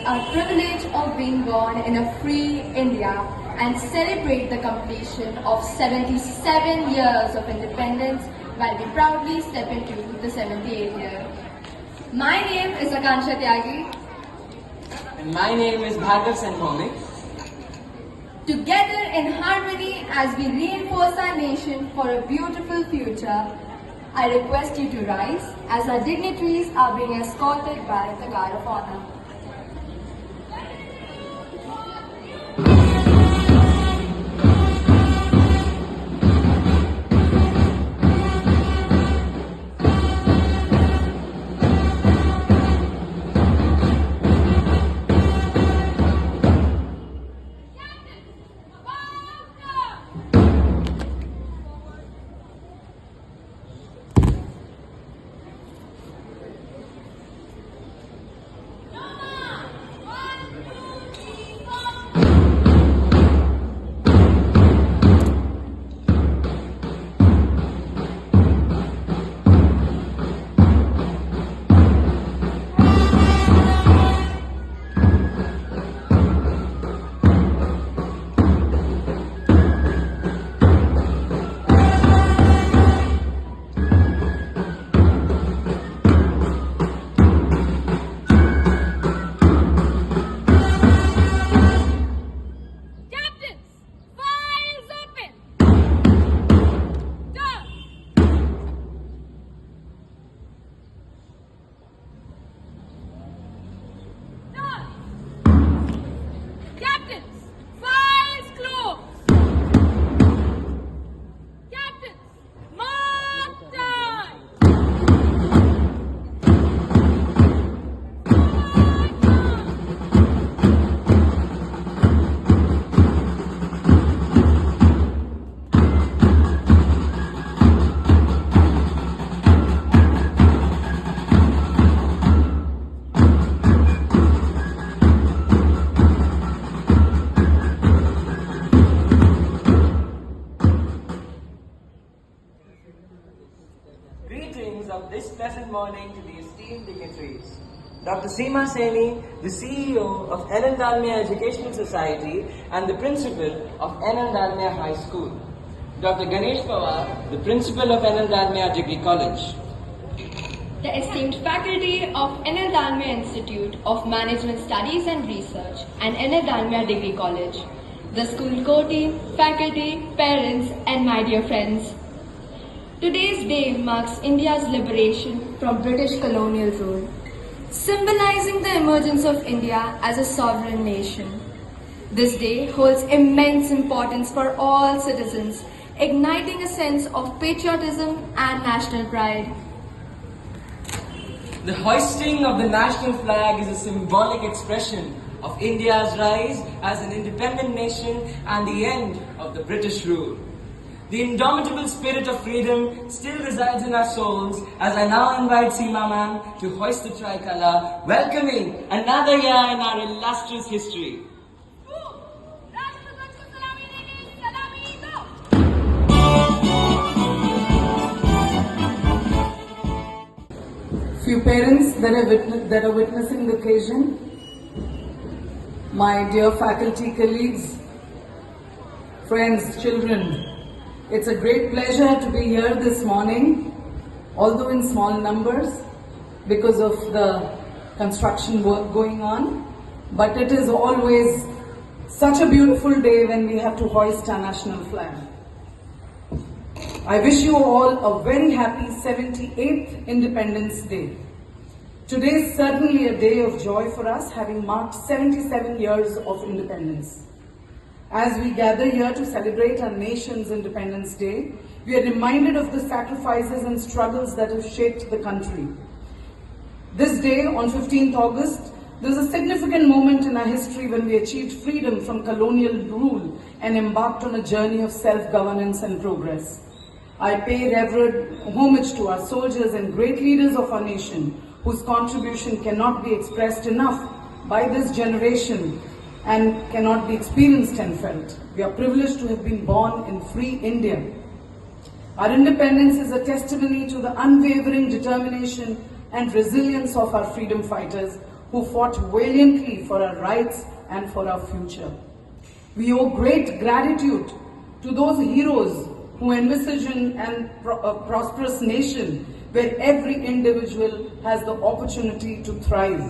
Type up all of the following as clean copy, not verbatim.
our privilege of being born in a free India and celebrate the completion of 77 years of independence while we proudly step into the 78th year. My name is Akansha Tyagi. And my name is Bhargav Senbhomik. Together in harmony as we reinforce our nation for a beautiful future, I request you to rise as our dignitaries are being escorted by the Guard of Honor. Greetings of this pleasant morning to the esteemed dignitaries. Dr. Seema Saini, the CEO of N.L. Dalmia Educational Society and the Principal of N.L. Dalmia High School. Dr. Ganesh Pawar, the Principal of N.L. Dalmia Degree College. The esteemed faculty of N.L. Dalmia Institute of Management Studies and Research and N.L. Dalmia Degree College. The school core team, faculty, parents and my dear friends. Today's day marks India's liberation from British colonial rule, symbolizing the emergence of India as a sovereign nation. This day holds immense importance for all citizens, igniting a sense of patriotism and national pride. The hoisting of the national flag is a symbolic expression of India's rise as an independent nation and the end of the British rule. The indomitable spirit of freedom still resides in our souls as I now invite Seema ma'am to hoist the tricolour, welcoming another year in our illustrious history. Few parents that are witnessing the occasion, my dear faculty colleagues, friends, children, it's a great pleasure to be here this morning, although in small numbers because of the construction work going on. But it is always such a beautiful day when we have to hoist our national flag. I wish you all a very happy 78th Independence Day. Today is certainly a day of joy for us, having marked 77 years of independence. As we gather here to celebrate our nation's Independence Day, we are reminded of the sacrifices and struggles that have shaped the country. This day, on 15th August, there is a significant moment in our history when we achieved freedom from colonial rule and embarked on a journey of self-governance and progress. I pay reverent homage to our soldiers and great leaders of our nation, whose contribution cannot be expressed enough by this generation and cannot be experienced and felt. We are privileged to have been born in free India. Our independence is a testimony to the unwavering determination and resilience of our freedom fighters who fought valiantly for our rights and for our future. We owe great gratitude to those heroes who envision a prosperous nation where every individual has the opportunity to thrive.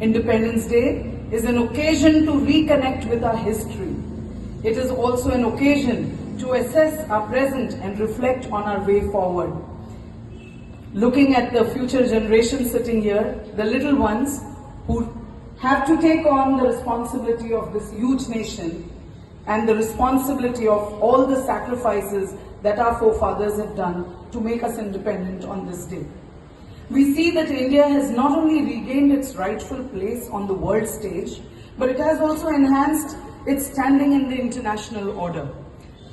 Independence Day is an occasion to reconnect with our history. It is also an occasion to assess our present and reflect on our way forward. Looking at the future generations sitting here, the little ones who have to take on the responsibility of this huge nation and the responsibility of all the sacrifices that our forefathers have done to make us independent on this day. We see that India has not only regained its rightful place on the world stage, but it has also enhanced its standing in the international order.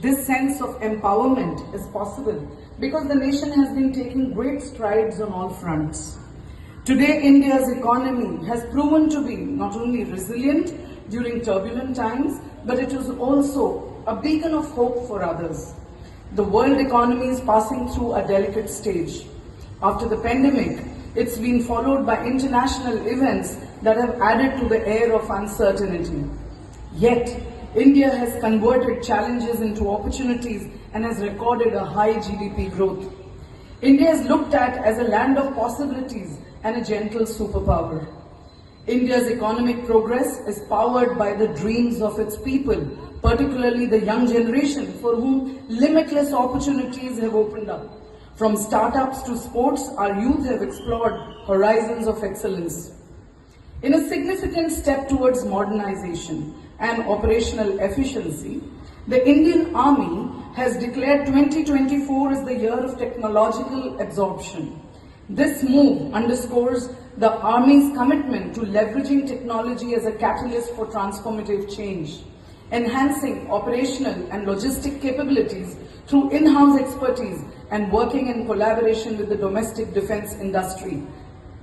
This sense of empowerment is possible because the nation has been taking great strides on all fronts. Today, India's economy has proven to be not only resilient during turbulent times, but it is also a beacon of hope for others. The world economy is passing through a delicate stage. After the pandemic, it's been followed by international events that have added to the air of uncertainty. Yet, India has converted challenges into opportunities and has recorded a high GDP growth. India is looked at as a land of possibilities and a gentle superpower. India's economic progress is powered by the dreams of its people, particularly the young generation for whom limitless opportunities have opened up. From startups to sports, our youth have explored horizons of excellence. In a significant step towards modernization and operational efficiency, the Indian Army has declared 2024 as the year of technological absorption. This move underscores the Army's commitment to leveraging technology as a catalyst for transformative change, enhancing operational and logistic capabilities through in-house expertise and working in collaboration with the domestic defense industry.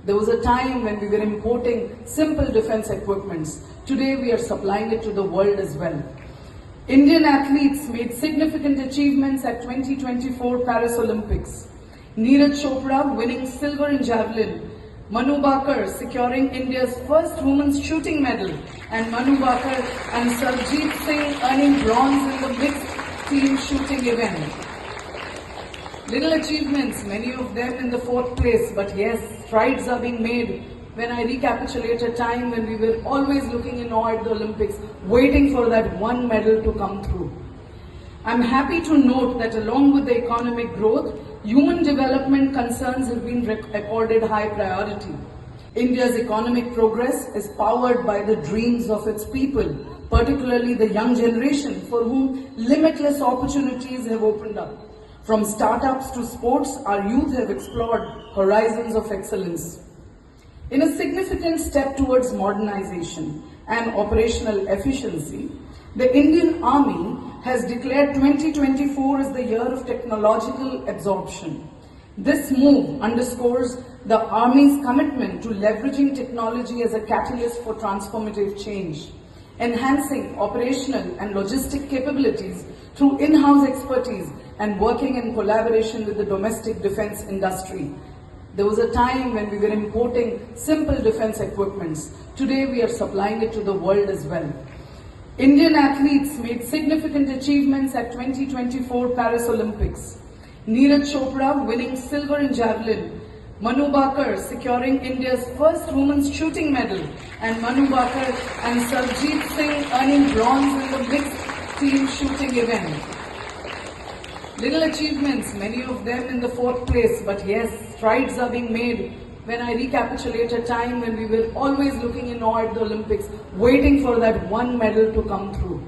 There was a time when we were importing simple defense equipments. Today we are supplying it to the world as well. Indian athletes made significant achievements at 2024 Paris Olympics. Neeraj Chopra winning silver in javelin, Manu Bakar securing India's first women's shooting medal, and Manu Bakar and Sarjeet Singh earning bronze in the mixed team shooting event. Little achievements, many of them in the 4th place, but yes, strides are being made when I recapitulate a time when we were always looking in awe at the Olympics, waiting for that one medal to come through. I'm happy to note that along with the economic growth, human development concerns have been accorded high priority. India's economic progress is powered by the dreams of its people, particularly the young generation for whom limitless opportunities have opened up. From startups to sports, our youth have explored horizons of excellence. In a significant step towards modernization and operational efficiency, the Indian Army has declared 2024 as the year of technological absorption. This move underscores the Army's commitment to leveraging technology as a catalyst for transformative change, enhancing operational and logistic capabilities through in-house expertise and working in collaboration with the domestic defense industry. There was a time when we were importing simple defense equipments. Today we are supplying it to the world as well. Indian athletes made significant achievements at 2024 Paris Olympics. Neeraj Chopra winning silver in javelin, Manu Bakar securing India's first women's shooting medal, and Manu Bakar and Sarjeet Singh earning bronze in the mixed team shooting event. Little achievements, many of them in the 4th place, but yes, strides are being made when I recapitulate a time when we were always looking in awe at the Olympics, waiting for that one medal to come through.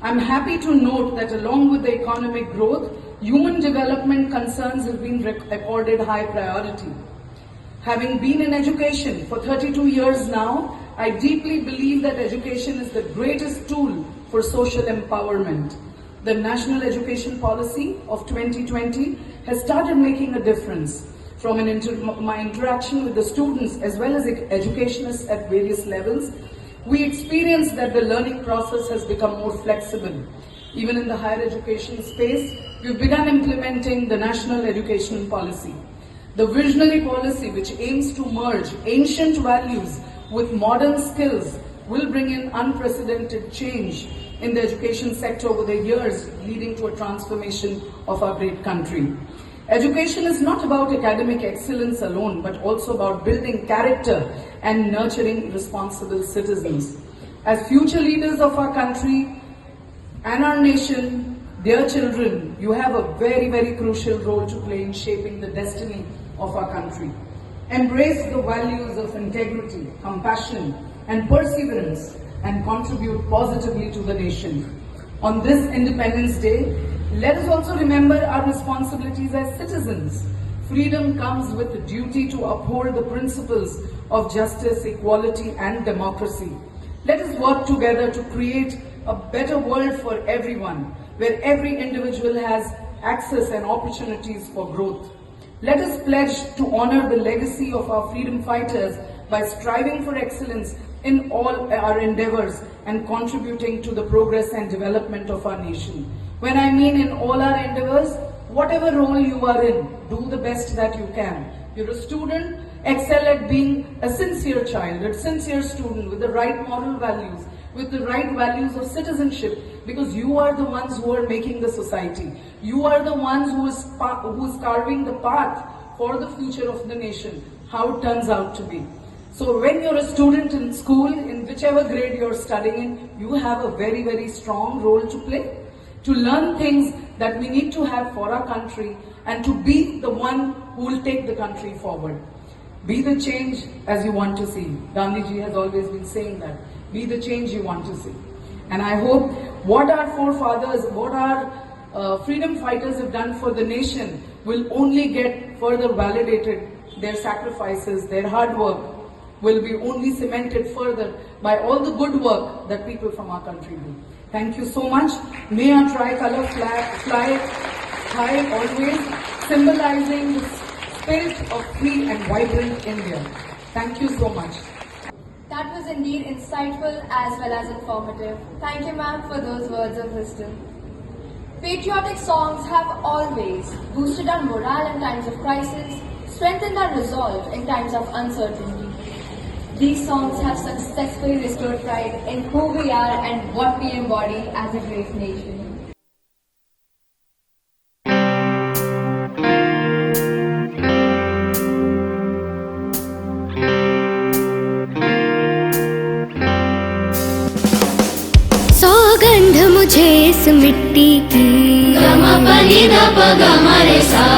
I'm happy to note that along with the economic growth, human development concerns have been accorded high priority. Having been in education for 32 years now, I deeply believe that education is the greatest tool for social empowerment. The National Education Policy of 2020 has started making a difference. From my interaction with the students as well as educationists at various levels, we experience that the learning process has become more flexible. Even in the higher education space, we've begun implementing the National Education Policy. The visionary policy which aims to merge ancient values with modern skills will bring in unprecedented change in the education sector over the years, leading to a transformation of our great country. Education is not about academic excellence alone, but also about building character and nurturing responsible citizens. As future leaders of our country and our nation, dear children, you have a very, very crucial role to play in shaping the destiny of our country. Embrace the values of integrity, compassion, and perseverance and contribute positively to the nation. On this Independence Day, let us also remember our responsibilities as citizens. Freedom comes with the duty to uphold the principles of justice, equality, and democracy. Let us work together to create a better world for everyone, where every individual has access and opportunities for growth. Let us pledge to honor the legacy of our freedom fighters by striving for excellence in all our endeavors and contributing to the progress and development of our nation. When I mean in all our endeavors, whatever role you are in, do the best that you can. You're a student, excel at being a sincere child, a sincere student with the right moral values, with the right values of citizenship, because you are the ones who are making the society. You are the ones who is carving the path for the future of the nation, how it turns out to be. So when you're a student in school, in whichever grade you're studying in, you have a very, very strong role to play, to learn things that we need to have for our country and to be the one who will take the country forward. Be the change as you want to see. Gandhiji has always been saying that. Be the change you want to see. And I hope what our forefathers, what our freedom fighters have done for the nation will only get further validated. Their sacrifices, their hard work will be only cemented further by all the good work that people from our country do. Thank you so much. May our tricolor flag fly high always, symbolizing the spirit of free and vibrant India. Thank you so much. That was indeed insightful as well as informative. Thank you, ma'am, for those words of wisdom. Patriotic songs have always boosted our morale in times of crisis, strengthened our resolve in times of uncertainty. These songs have successfully restored pride in who we are and what we embody as a great nation. सौगंध मुझे इस मिट्टी की,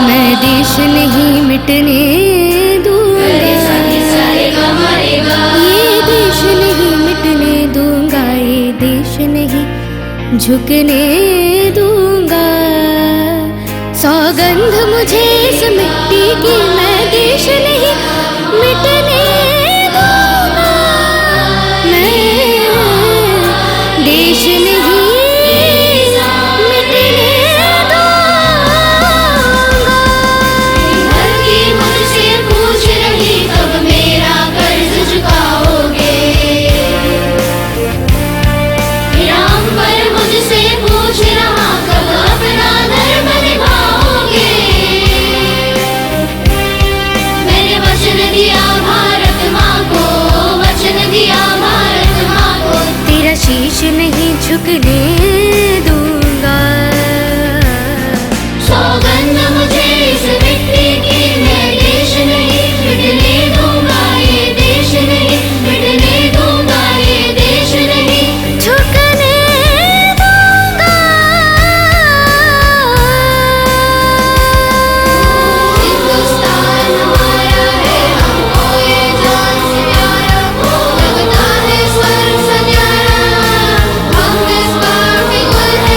मैं देश नहीं मिटने दूंगा, ये देश नहीं मिटने दूंगा, ये देश नहीं झुकने दूंगा। सौगंध मुझे इस मिट्टी की, मैं देश नहीं मिटने दूंगा, मैं देश नहीं मिटने दूंगा। हर की मुझसे पूछ रही कब मेरा कर्ज चुकाओगे, राम पर मुझसे पूछ रहा कब अपना धर्म निभाओगे। मैंने वचन दिया भारत माँ को, वचन दिया भारत माँ को, तेरा शीश नहीं झुकने दूंगा। सौगंध मुझे इस मिट्टी की, मैं देश नहीं मिटने दूंगा, ये देश नहीं मिटने दूंगा, ये देश नहीं झुकने दूंगा। हिंदुस्तान हमारा है, हमको ये जान से प्यारा, लगता है स्वर्ग से न्यारा, हम इस बार भी गुल है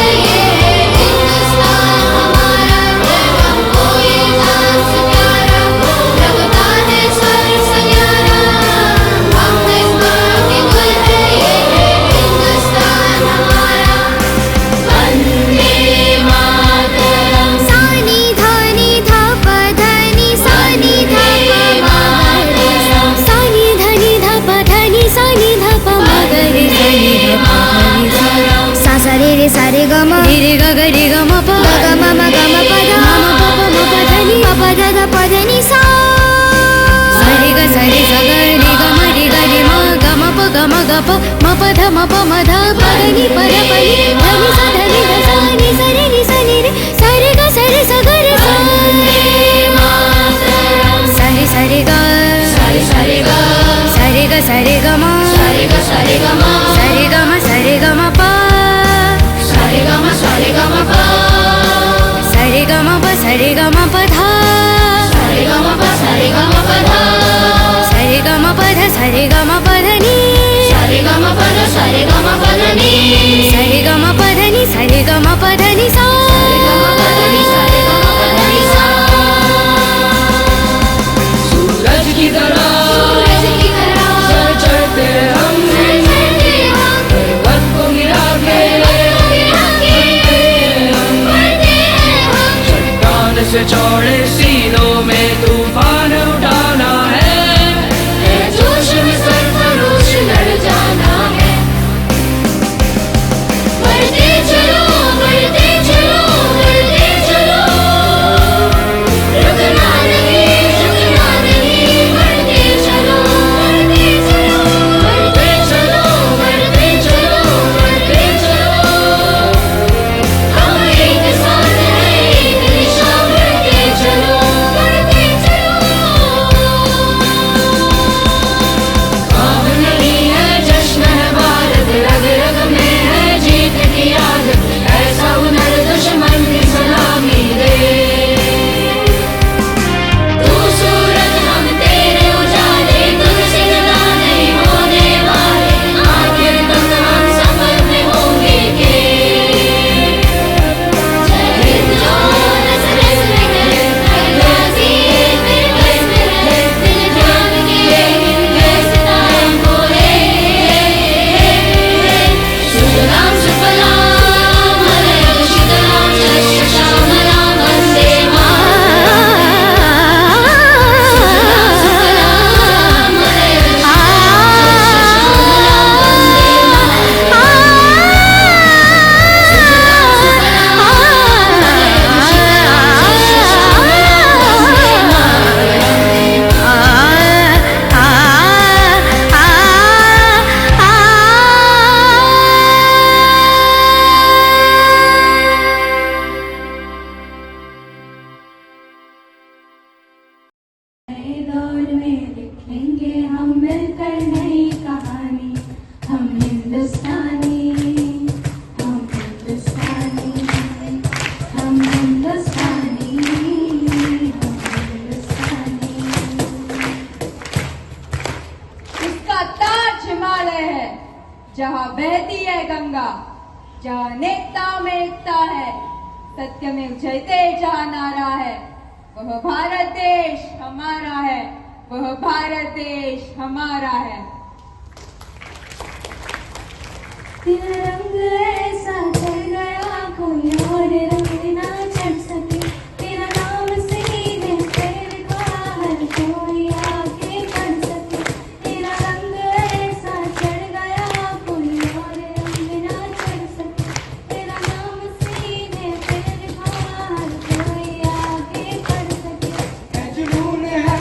सरे ग म प ध सरे ग म प सरे ग म प ध सरे ग म प ध सरे ग म प ध नि सरे ग म प ध सरे ग म प ध नि सरे ग म प ध नि सरे ग म प ध नि सा सरे ग म प ध नि सरे ग म प ध नि सा सूरज की तरह सर चढ़ते हम पर्वत को गिरा के चट्टान से चौड़े सीनों में तूफान उठाना है जोश में सरफरोश लड़ जाना है बढ़ते चलो बढ़ते चलो बढ़ते चलो रुकना नहीं बढ़ते चलो बढ़ते चलो बढ़ते चलो बढ़ते चलो बढ़ते चलो हम एक साथ हैं एक दिशा बढ़ते चलो बढ़ते चलो ख्वाब नहीं है जश्न है भारत रग रग में है जीत की आदत ऐसा हुनर दुश्मन की सलामी दे तू सूरज हम तेरे उजाले तुझसे जुदा नहीं होने वाले आखिर तक हम सफर में होंगे के जय हिंद जो नस नस में है अल्लाजी मेरे बस में रहे दिल जान के हिंदुस्तान बोले सुजलाम सुफलाम मलयज शीतलाम शस्य श्यामलाम वंदे नए दौर में लिखेंगे हम मिलकर नई कहानी हम हिंदुस्तानी हम हिंदुस्तानी हम हिंदुस्तानी हम हिंदुस्तानी इसका ताज हिमालय है जहाँ बहती है गंगा जहाँ अनेकता में एकता है सत्य में जयते जहाँ नारा है वह भारत देश हमारा है वह भारत देश हमारा है तेरा रंग ऐसा चढ़ गया कोई और रंग ना चढ़ सके तेरा नाम सीने पे लिखा हर कोई आगे बढ़ सके तेरा रंग ऐसा चढ़ गया कोई और रंग ना चढ़ सके तेरा नाम सीने पे लिखा हर कोई आगे बढ़ सके जुनून है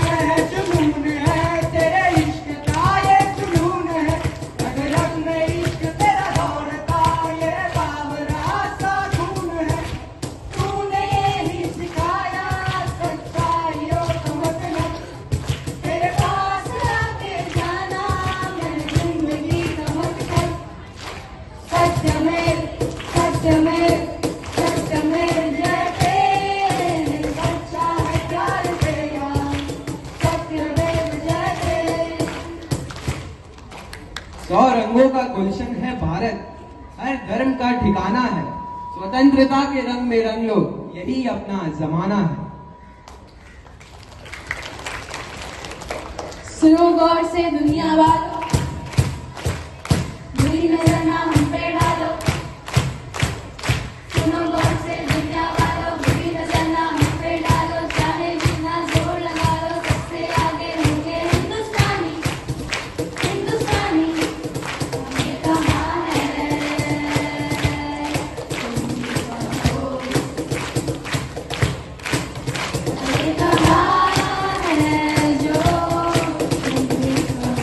तेरे इश्क का ये जुनून है रग रग में इश्क तेरा दौड़ता ये बावरा सा खून है तूने ही सिखाया सच्चाइयों का मतलब तेरे पास आके जाना मैं जिंदगी का मकसद सत्यमेव सत्यमेव सत्यमेव जयते सच्चा है प्यार तेरा सत्यमेव जयते 100 रंगों का गुलशन है भारत हर धर्म का ठिकाना है स्वतंत्रता के रंग में रंग लो यही अपना जमाना है सुनो गौर से दुनिया वालों बुरी नजर ना हम पे डालो सुनो गौर से दुनिया वालों बुरी नजर ना हम पे डालो चाहे जितना जोर लगा लो सबसे आगे होंगे हिंदुस्तानी हिंदुस्तानी हमने कहा है तुम भी कहो हमने कहा है जो तुम भी कहो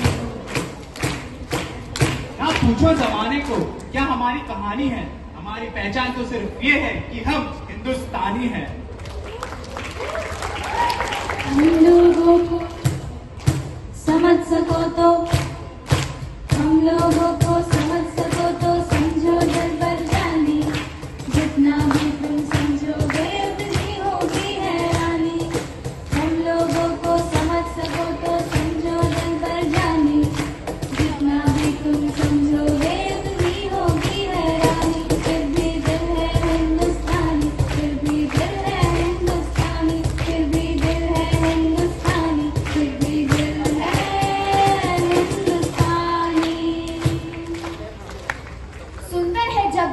ना पूछो जमाने को क्या हमारी कहानी है हमारी पहचान तो सिर्फ ये है कि हम हिंदुस्तानी हैं हम लोगों को समझ सको तो हम लोगों को समझ सको तो समझो दिल पर जानी जितना भी तुम समझोगे उतनी होगी है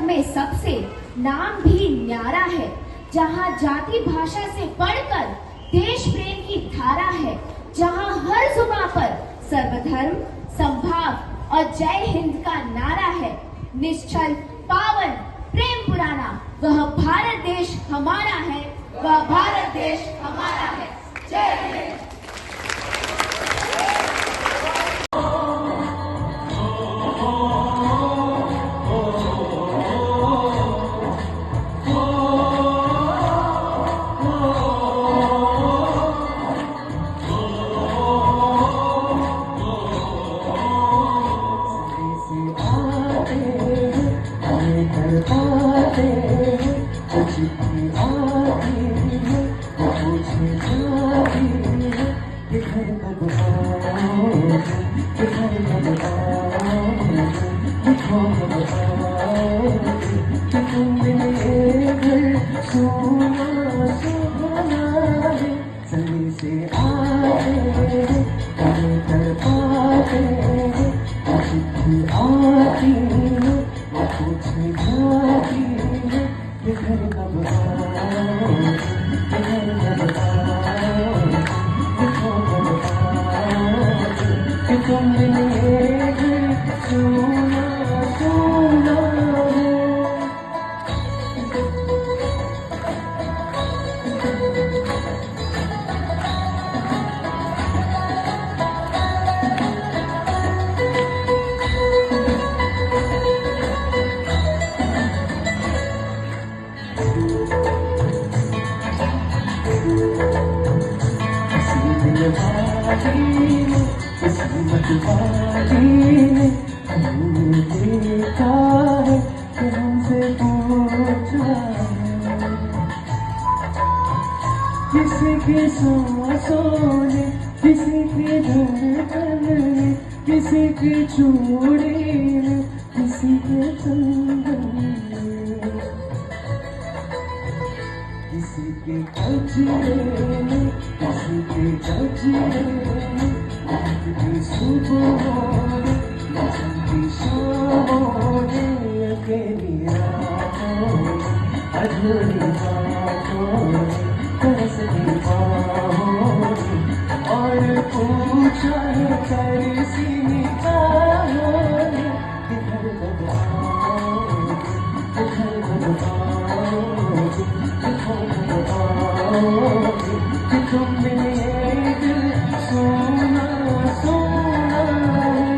सब में सबसे नाम भी न्यारा है, जहाँ जाति भाषा से बढ़कर देश प्रेम की धारा है, जहाँ हर जुबां पर सर्वधर्म समभाव और जय हिंद का नारा है। निश्चल पावन प्रेम पुराना, वह भारत देश हमारा है, वह भारत देश हमारा है। जय हिंद। किसी की सांसों ने, किसी की धड़कन ने, किसी की चूड़ी में, किसी के चंदन में, किसी के गजरे में, किसी के गजरे में, की सुबहों में, की शामों में, अकेली रातों में, अधूरी बातों में, तरसती बाहों में, और पूछा है तरसी निगाहों में, किधर कब आओगे, किधर कब आओगे, किधर कब आओगे, कि तुम मिले दिल सोना सोना है।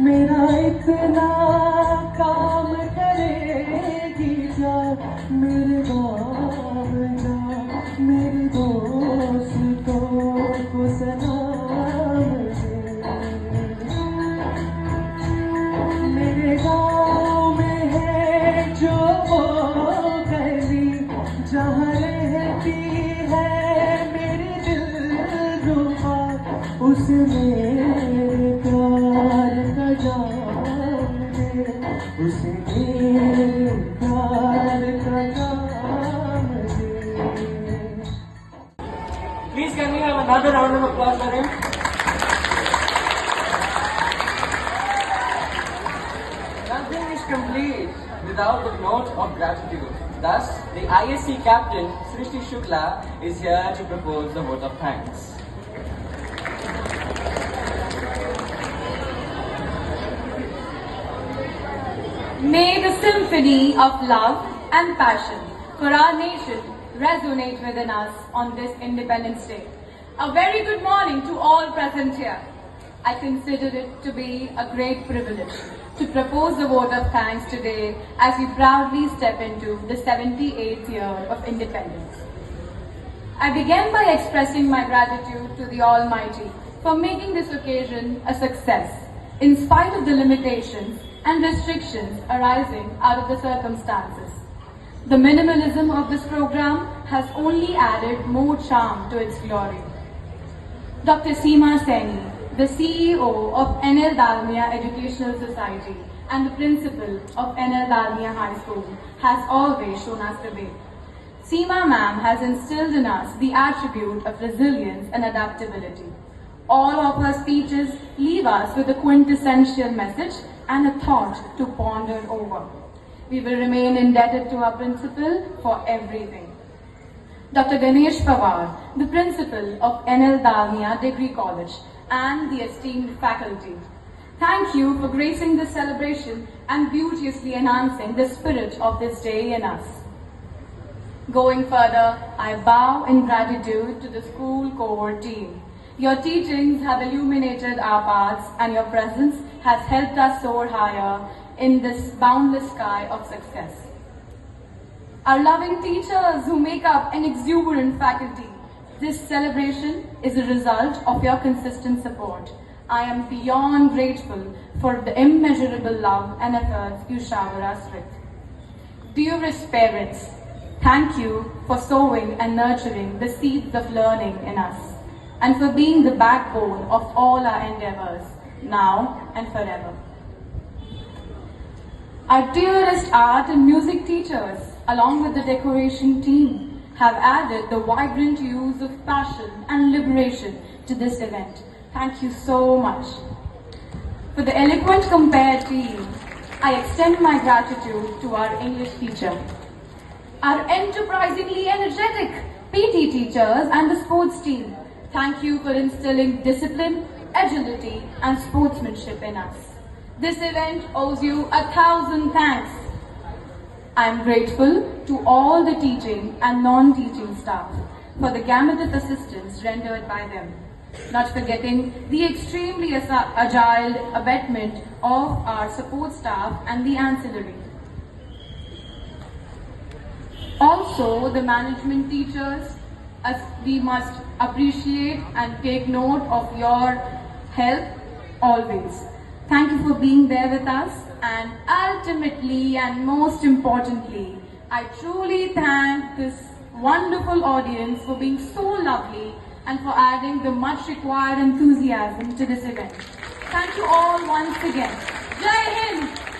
मेरा इतना काम करेगी क्या, मेरे बाबा मेरे दोस्तों को सलाम दे। मेरे गाँव में है जो वो गली जहाँ रहती है मेरी दिलरुबा, उसमें उसे मेरे प्यार का नाम दे। Please can we have another round of applause for him? Nothing is complete without the note of gratitude. Thus, the ISC captain, Srishti Shukla, is here to propose the vote of thanks. May the symphony of love and passion for our nation resonate within us on this Independence Day. A very good morning to all present here. I consider it to be a great privilege to propose the vote of thanks today as we proudly step into the 78th year of independence. I begin by expressing my gratitude to the Almighty for making this occasion a success, in spite of the limitations and restrictions arising out of the circumstances. The minimalism of this program has only added more charm to its glory. Dr. Seema Saini, the CEO of NL Dalmia Educational Society and the principal of NL Dalmia High School, has always shown us the way. Seema ma'am has instilled in us the attribute of resilience and adaptability. All of her speeches leave us with a quintessential message and a thought to ponder over. We will remain indebted to our principal for everything. Dr. Ganesh Pawar, the principal of NL Dalmia Degree College, and the esteemed faculty, thank you for gracing this celebration and beauteously enhancing the spirit of this day in us. Going further, I bow in gratitude to the school core team. Your teachings have illuminated our paths and your presence has helped us soar higher in this boundless sky of success. Our loving teachers who make up an exuberant faculty, this celebration is a result of your consistent support. I am beyond grateful for the immeasurable love and efforts you shower us with. Dearest parents, thank you for sowing and nurturing the seeds of learning in us, and for being the backbone of all our endeavors, now and forever. Our dearest art and music teachers, along with the decoration team, have added the vibrant hues of passion and liberation to this event. Thank you so much. For the eloquent compare team, I extend my gratitude to our English teacher, our enterprisingly energetic PT teachers and the sports team. Thank you for instilling discipline, agility and sportsmanship in us. This event owes you 1,000 thanks. I am grateful to all the teaching and non-teaching staff for the gamut of assistance rendered by them, not forgetting the extremely agile abetment of our support staff and the ancillary. Also, the management teachers, as we must appreciate and take note of your help always. Thank you for being there with us, and ultimately and most importantly, I truly thank this wonderful audience for being so lovely and for adding the much required enthusiasm to this event. Thank you all once again. Jai Hind!